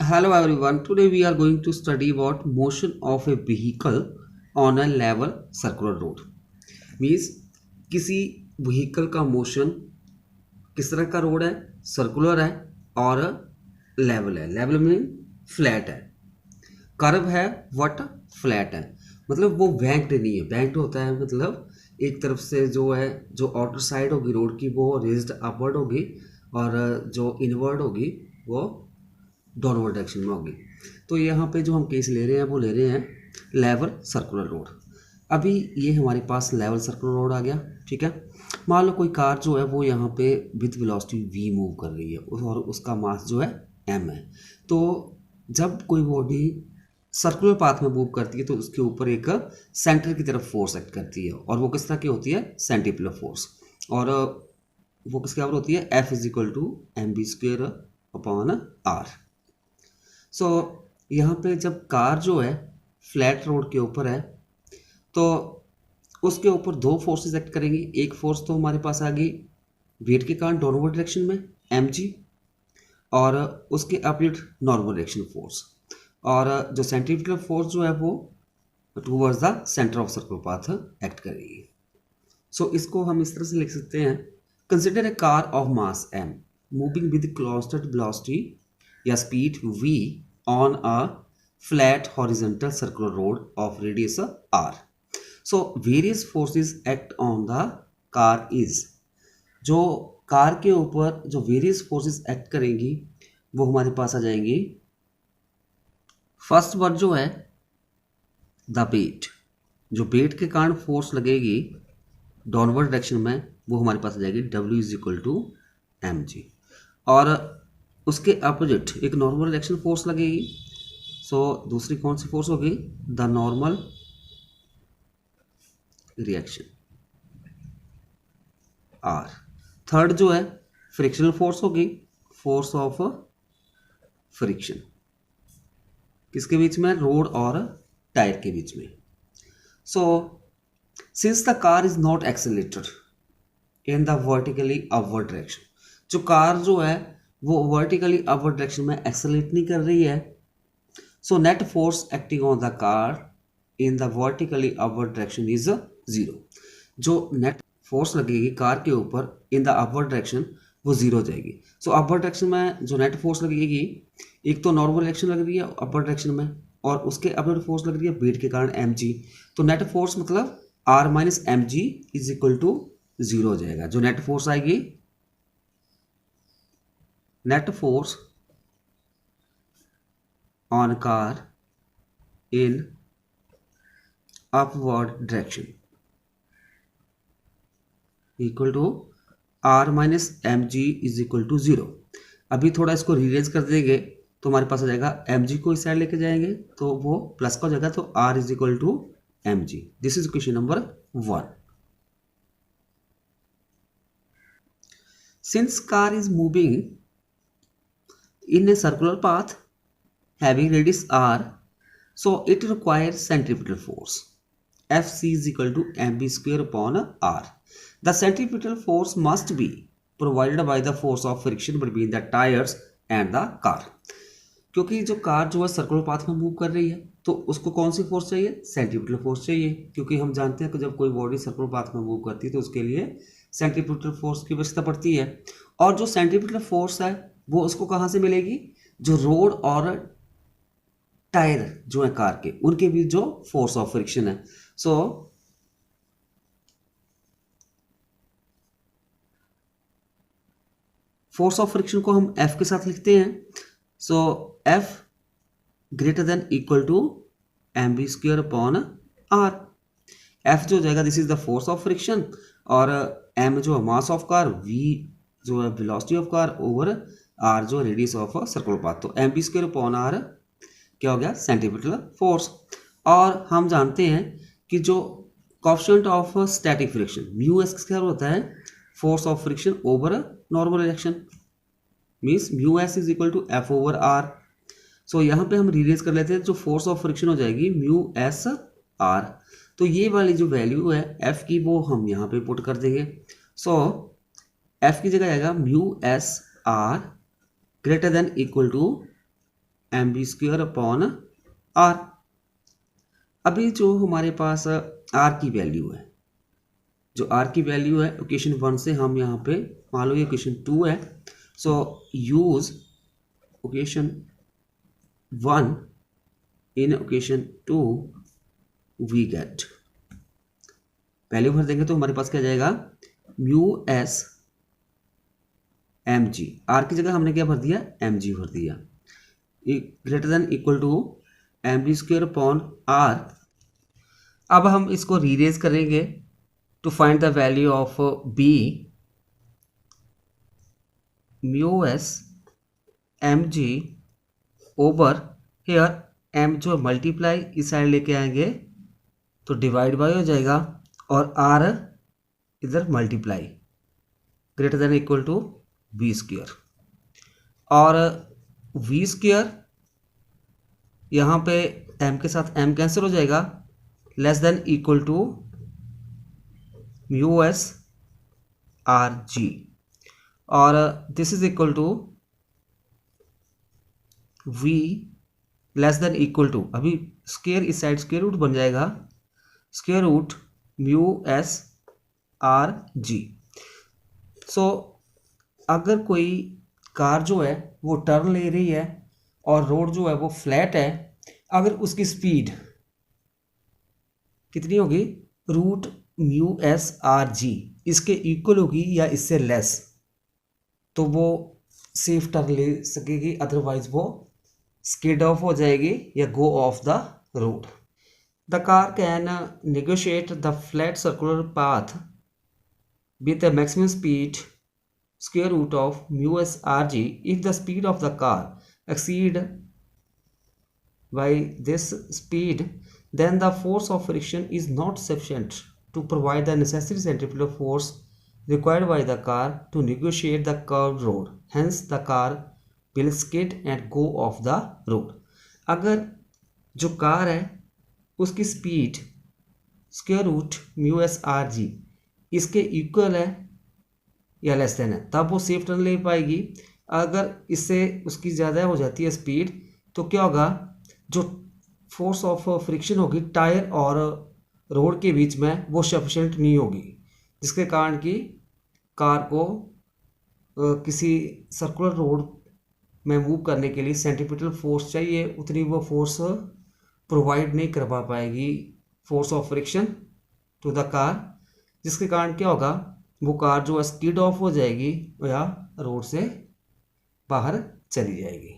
Hello everyone. Today we are going to study about motion of a vehicle on a level circular road. Means किसी vehicle का motion किस तरह का road है, circular है और लेवल है. लेवल में फ्लैट है, कर्व है, वट फ्लैट है. मतलब वो बैंक्ड नहीं है. बैंक्ड होता है मतलब एक तरफ से जो है, जो आउटर साइड होगी रोड की वो रेज्ड अपवर्ड होगी और जो इनवर्ड होगी वो डाउनवर्ड डायरेक्शन में होगी. तो यहाँ पे जो हम केस ले रहे हैं वो ले रहे हैं लेवल सर्कुलर रोड. अभी ये हमारे पास लेवल सर्कुलर रोड आ गया. ठीक है, मान लो कोई कार जो है वो यहाँ पे विद वेलोसिटी v मूव कर रही है और उसका मास जो है m है. तो जब कोई बॉडी सर्कुलर पाथ में मूव करती है तो उसके ऊपर एक सेंटर की तरफ फोर्स एक्ट करती है और वो किस तरह की होती है, सेंट्रीपिटल फोर्स. और वो किसके बराबर होती है, F is equal to M B square upon R. So यहाँ पे जब कार जो है फ्लैट रोड के ऊपर है तो उसके ऊपर दो फोर्सेस एक्ट करेंगी. एक फोर्स तो हमारे पास आ गई वेट के कारण डाउनवर्ड डायरेक्शन में mg और उसके अपोजिट नॉर्मल डायरेक्शन फोर्स. और जो सेंट्रीपिटल फोर्स जो है वो towards the centre of circular path act करेगी. सो इसको हम इस तरह से लिख सकते हैं, consider a car of mass m moving with constant velocity या speed v on a flat horizontal circular road of radius r. So various forces act on the car is, जो कार के ऊपर जो वेरियस फोर्सेस एक्ट करेंगी वो हमारे पास आ जाएंगी. First word जो है द वेट, जो वेट के कारण फोर्स लगेगी डाउनवर्ड डायरेक्शन में वो हमारे पास आ जाएगी W is equal to m g. और उसके अपोजिट एक नॉर्मल डायरेक्शन फोर्स लगेगी. सो दूसरी कौन सी फोर्स होगी, the normal reaction R. Third जो है फ्रिक्शनल फोर्स होगी, फोर्स ऑफ फ्रिक्शन किसके बीच में, रोड और टायर के बीच में. So since the car is not accelerated in the vertically upward direction, जो कार जो है वो वर्टिकली अपवर्ड डायरेक्शन में एक्सेलरेट नहीं कर रही है. So net force acting on the car in the vertically upward direction is 0. जो नेट फोर्स लगेगी कार के ऊपर इन द अपवर्ड डायरेक्शन वो 0 हो जाएगी. सो अपवर्ड डायरेक्शन में जो नेट फोर्स लगेगी, एक तो नॉर्मल डायरेक्शन लग रही है अपवर्ड डायरेक्शन में और उसके अपवर्ड फोर्स लग रही है वेट के कारण mg. तो नेट फोर्स मतलब r minus m g is equal to 0 हो जाएगा. जो नेट फोर्स आएगी, net force on car in upward direction equal to r minus m g is equal to 0. अभी थोड़ा इसको रीरेज कर देंगे तो हमारे पास आ जाएगा mg को इस साइड लेके जाएंगे तो वो प्लस का हो जाएगा, तो r is equal to m g. This is question number 1. Since car is moving in a circular path having radius r, so it requires centripetal force Fc is equal to mv square upon r. The centripetal force must be provided by the force of friction between the tires and the car. क्योंकि जो car जो है circular path में move कर रही है तो उसको कौन सी फोर्स चाहिए, सेंट्रीपिटल फोर्स चाहिए. क्योंकि हम जानते हैं कि जब कोई बॉडी सर्कुलर पाथ में मूव करती है तो उसके लिए सेंट्रीपिटल फोर्स की आवश्यकता पड़ती है. और जो सेंट्रीपिटल फोर्स है वो उसको कहाँ से मिलेगी, जो रोड और टायर जो है कार के उनके बीच जो फोर्स ऑफ फ्रिक्शन है. सो फोर्स ऑफ फ्रिक्शन को हम F के साथ लिखते हैं. सो F greater than equal to M B square upon r. F जो जाएगा this is the force of friction और M जो मास ऑफ कार, V जो है velocity of car over r जो रेडियस ऑफ सर्कुलर पाथ. तो m B square upon r क्या हो गया, सेंट्रीपिटल फोर्स. और हम जानते हैं कि जो coefficient of static friction mu S क्या होता है, force of friction over normal direction, means mu S is equal to F over R. So यहाँ पे हम रिलीज कर लेते हैं, जो फोर्स ऑफ फ्रिक्शन हो जाएगी म्यू एस आर. तो ये वाली जो वैल्यू है एफ की वो हम यहाँ पे पुट कर देंगे. सो एफ की जगह आएगा mu S r greater than equal to mv² upon r। अभी जो हमारे पास r की वैल्यू है, जो r की वैल्यू है इक्वेशन 1 से हम यहाँ पे मान लो ये इक्वेशन 2 है, so use equation 1 in equation 2 we get, value भर देंगे तो हमारे पास क्या जाएगा mu S M G, R की जगह हमने क्या भर दिया एम जी भर दिया, greater than equal to mv² upon r। अब हम इसको रीरेज करेंगे to find the value of b, mu S M g over here m जो मल्टीप्लाई इस साइड लेके आएंगे तो डिवाइड बाय हो जाएगा और r इधर multiply, greater than equal to v², और v² यहाँ पे m के साथ m कैंसिल हो जाएगा, less than equal to mu S R G, और this is equal to v less than equal to, अभी स्क्वायर इस साइड स्क्वायर रूट बन जाएगा, square root mu S R G. So अगर कोई कार जो है वो टर्न ले रही है और रोड जो है वो फ्लैट है, अगर उसकी स्पीड कितनी होगी root mu S R g इसके इक्वल होगी या इससे लेस, तो वो सेफ टर्न ले सकेगी, अदरवाइज वो स्किड ऑफ हो जाएगी या go off the road. The car can negotiate the flat circular path with a maximum speed square root of mu s r g if the speed of the car exceed by this speed, then the force of friction is not sufficient to provide the necessary centrifugal force required by the car to negotiate the curved road, hence the car will skid and go off the road। अगर जो car है उसकी speed square root mu S R g इसके equal है या less than है तब वो सेफ टर्न ले पाएगी। अगर इससे उसकी ज़्यादा हो जाती है स्पीड तो क्या होगा, जो फोर्स ऑफ फ्रिक्शन होगी टायर और रोड के बीच में वो सफिशेंट नहीं होगी, जिसके कारण कि कार को किसी सर्कुलर रोड में मूव करने के लिए सेंट्रीपिटल फोर्स चाहिए, उतनी वो फोर्स प्रोवाइड नहीं करवा पाएगी, force of friction to the car, जिसके कारण क्या होगा वो कार जो है स्किड ऑफ हो जाएगी या रोड से बाहर चली जाएगी।